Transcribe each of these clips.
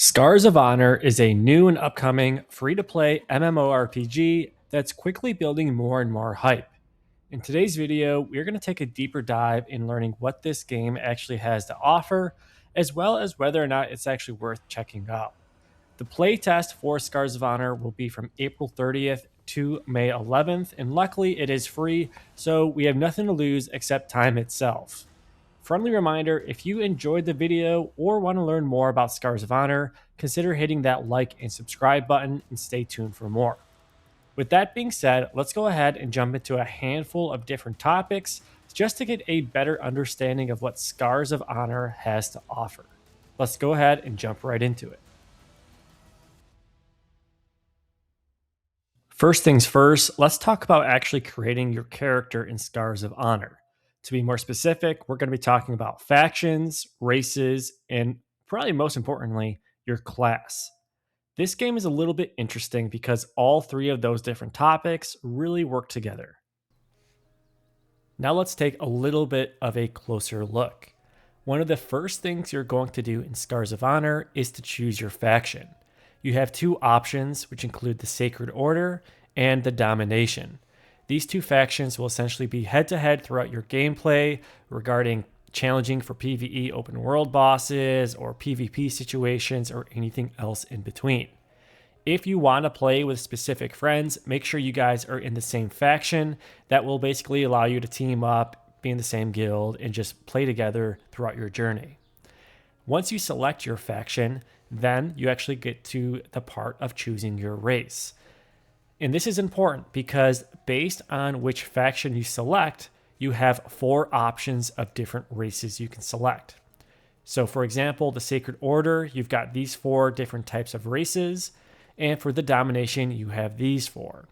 Scars of Honor is a new and upcoming free-to-play MMORPG that's quickly building more and more hype. In today's video, we're going to take a deeper dive in learning what this game actually has to offer, as well as whether or not it's actually worth checking out. The playtest for Scars of Honor will be from April 30th to May 11th, and luckily it is free, so we have nothing to lose except time itself. Friendly reminder, if you enjoyed the video or want to learn more about Scars of Honor, consider hitting that like and subscribe button and stay tuned for more. With that being said, let's go ahead and jump into a handful of different topics just to get a better understanding of what Scars of Honor has to offer. Let's go ahead and jump right into it. First things first, let's talk about actually creating your character in Scars of Honor. To be more specific, we're going to be talking about factions, races, and probably most importantly, your class. This game is a little bit interesting because all three of those different topics really work together. Now let's take a little bit of a closer look. One of the first things you're going to do in Scars of Honor is to choose your faction. You have two options, which include the Sacred Order and the Domination. These two factions will essentially be head-to-head throughout your gameplay regarding challenging for PvE open world bosses or PvP situations or anything else in between. If you want to play with specific friends, make sure you guys are in the same faction. That will basically allow you to team up, be in the same guild, and just play together throughout your journey. Once you select your faction, then you actually get to the part of choosing your race. And this is important because based on which faction you select, you have 4 options of different races you can select. So for example, the Sacred Order, you've got these 4 different types of races. And for the Domination, you have these 4.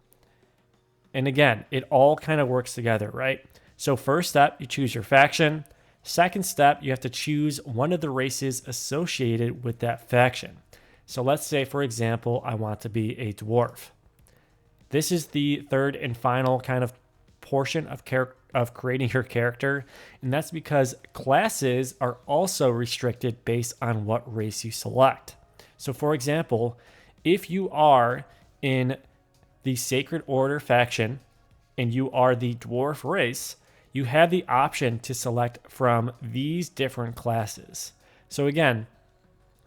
And again, it all kind of works together, right? So first step, you choose your faction. Second step, you have to choose one of the races associated with that faction. So let's say, for example, I want to be a dwarf. This is the third and final kind of portion of creating your character, and that's because classes are also restricted based on what race you select. So for example, if you are in the Sacred Order faction and you are the dwarf race, you have the option to select from these different classes. So again,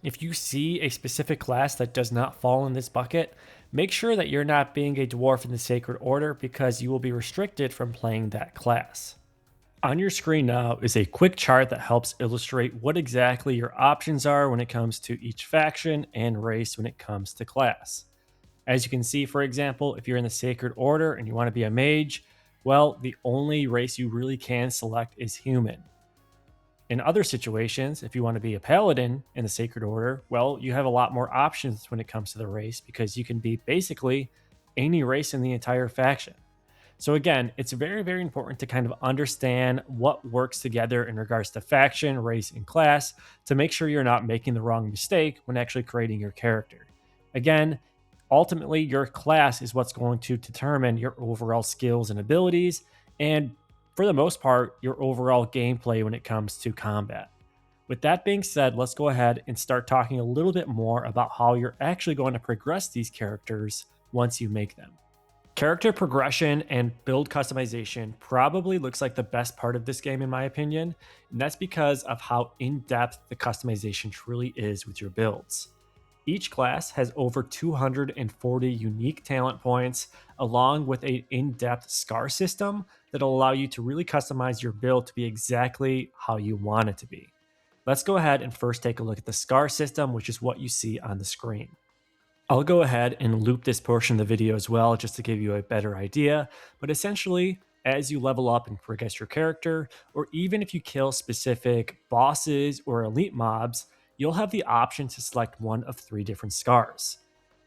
if you see a specific class that does not fall in this bucket, make sure that you're not being a dwarf in the Sacred Order because you will be restricted from playing that class. On your screen now is a quick chart that helps illustrate what exactly your options are when it comes to each faction and race when it comes to class. As you can see, for example, if you're in the Sacred Order and you want to be a mage, well, the only race you really can select is human. In other situations, if you want to be a paladin in the Sacred Order, well, you have a lot more options when it comes to the race because you can be basically any race in the entire faction. So again, it's very, very important to kind of understand what works together in regards to faction, race, and class to make sure you're not making the wrong mistake when actually creating your character. Again, ultimately, your class is what's going to determine your overall skills and abilities, and for the most part, your overall gameplay when it comes to combat. With that being said, let's go ahead and start talking a little bit more about how you're actually going to progress these characters once you make them. Character progression and build customization probably looks like the best part of this game in my opinion, and that's because of how in-depth the customization truly is with your builds. Each class has over 240 unique talent points, along with an in-depth scar system that'll allow you to really customize your build to be exactly how you want it to be. Let's go ahead and first take a look at the scar system, which is what you see on the screen. I'll go ahead and loop this portion of the video as well, just to give you a better idea, but essentially, as you level up and progress your character, or even if you kill specific bosses or elite mobs, you'll have the option to select one of 3 different scars.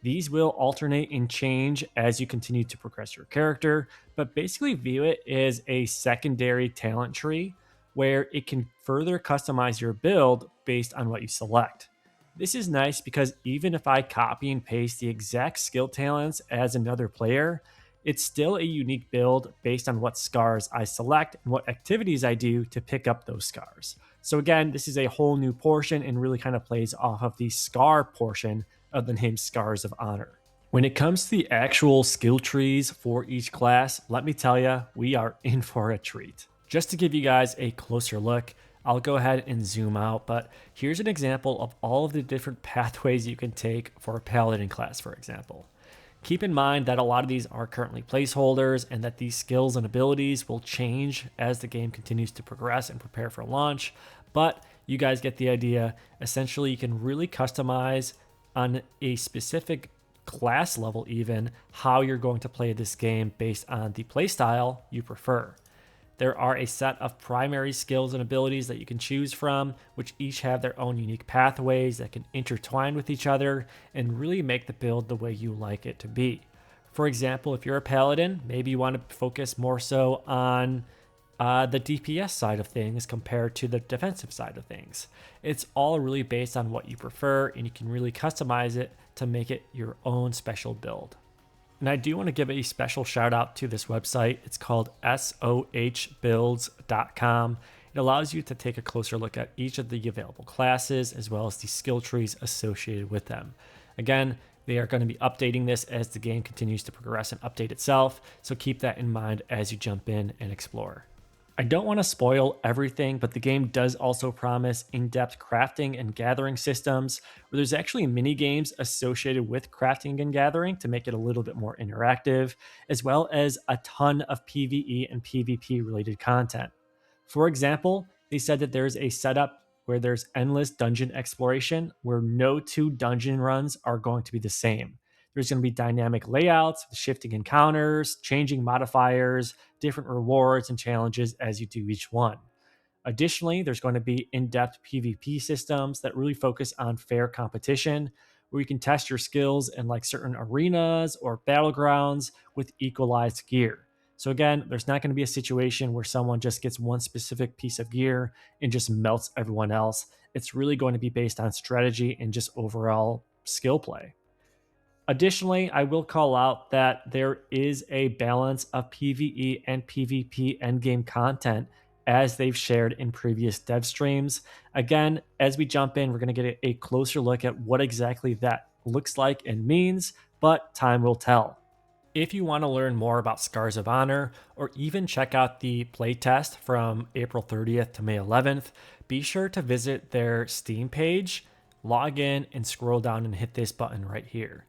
These will alternate and change as you continue to progress your character, but basically view it as a secondary talent tree where it can further customize your build based on what you select. This is nice because even if I copy and paste the exact skill talents as another player, it's still a unique build based on what scars I select and what activities I do to pick up those scars. So again, this is a whole new portion and really kind of plays off of the scar portion of the name Scars of Honor. When it comes to the actual skill trees for each class, let me tell you, we are in for a treat. Just to give you guys a closer look, I'll go ahead and zoom out, but here's an example of all of the different pathways you can take for a paladin class, for example. Keep in mind that a lot of these are currently placeholders and that these skills and abilities will change as the game continues to progress and prepare for launch, but you guys get the idea. Essentially, you can really customize on a specific class level even how you're going to play this game based on the playstyle you prefer. There are a set of primary skills and abilities that you can choose from, which each have their own unique pathways that can intertwine with each other and really make the build the way you like it to be. For example, if you're a paladin, maybe you want to focus more so on the DPS side of things compared to the defensive side of things. It's all really based on what you prefer, and you can really customize it to make it your own special build. And I do want to give a special shout out to this website. It's called sohbuilds.com. It allows you to take a closer look at each of the available classes as well as the skill trees associated with them. Again, they are going to be updating this as the game continues to progress and update itself, so keep that in mind as you jump in and explore. I don't want to spoil everything, but the game does also promise in-depth crafting and gathering systems, where there's actually mini games associated with crafting and gathering to make it a little bit more interactive, as well as a ton of PvE and PvP related content. For example, they said that there's a setup where there's endless dungeon exploration, where no two dungeon runs are going to be the same. There's going to be dynamic layouts, shifting encounters, changing modifiers, different rewards and challenges as you do each one. Additionally, there's going to be in-depth PvP systems that really focus on fair competition, where you can test your skills in like certain arenas or battlegrounds with equalized gear. So again, there's not going to be a situation where someone just gets one specific piece of gear and just melts everyone else. It's really going to be based on strategy and just overall skill play. Additionally, I will call out that there is a balance of PvE and PvP endgame content as they've shared in previous dev streams. Again, as we jump in, we're going to get a closer look at what exactly that looks like and means, but time will tell. If you want to learn more about Scars of Honor, or even check out the playtest from April 30th to May 11th, be sure to visit their Steam page, log in, and scroll down and hit this button right here.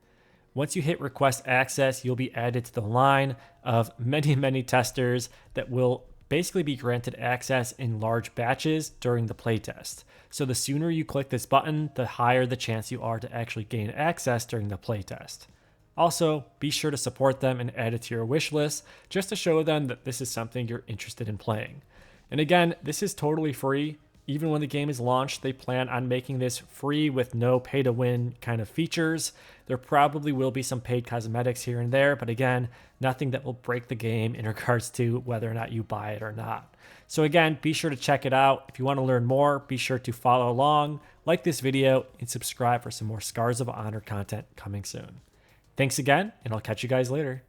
Once you hit request access, you'll be added to the line of many testers that will basically be granted access in large batches during the playtest. So the sooner you click this button, the higher the chance you are to actually gain access during the playtest. Also, be sure to support them and add it to your wish list just to show them that this is something you're interested in playing. And again, this is totally free. Even when the game is launched, they plan on making this free with no pay-to-win kind of features. There probably will be some paid cosmetics here and there, but again, nothing that will break the game in regards to whether or not you buy it or not. So again, be sure to check it out. If you want to learn more, be sure to follow along, like this video, and subscribe for some more Scars of Honor content coming soon. Thanks again, and I'll catch you guys later.